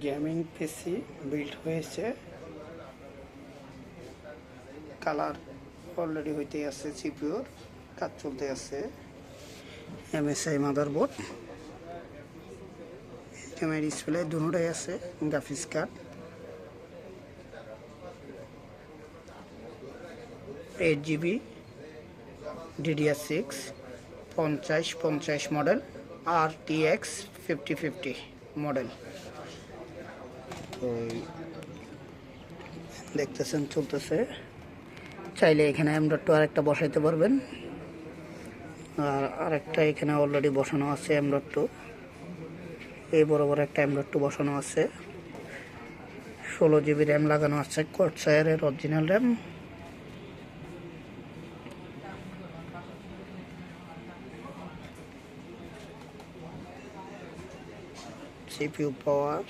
Gaming PC build হয়েছে, colour already হইতে আছে, সিপিইউর কাজ চলতে আছে। MSI মাদারবোর্ড, HDMI ডিসপ্লে দুটোই আছে, graphics card, 8GB DDR6 5050 model, RTX 5050 model. দেখতেছেন চলতেছে। চাইলে এখানে M.2 আরেকটা বসাইতে পারবেন, আর আরেকটা এখানে অলরেডি বসানো আছে M.2। এই বরাবর একটা M.2 বসানো আছে। 16GB র্যাম লাগানো আছে, কর্সায়ারের অরিজিনাল র্যাম। CPU পাওয়ার,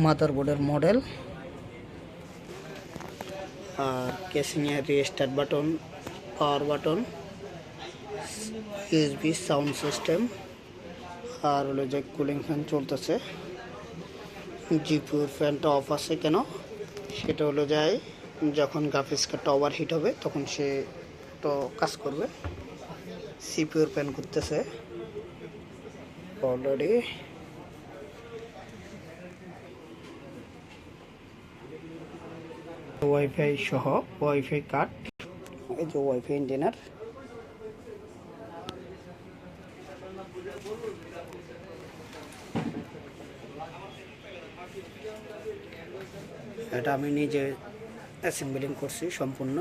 মাদারবোর্ডের মডেল, আর কেসিংয়ের restart button, power button, USB sound system, আর হলো যে কুলিং ফ্যান চলতেছে। জিপিউর ফ্যানটা অফ আছে কেন, সেটা হলো যায় যখন গ্রাফিক্স কার্ডটা ওভারহিট হবে তখন সে তো কাজ করবে। সিপিউর ফ্যান করতেছে অলরেডি। ওয়াইফাই সহ ওয়াইফাই কার্ড, এই যে ওয়াইফাই এন্টেনার। এটা আমি নিজে অ্যাসেম্বলিং করছি সম্পূর্ণ।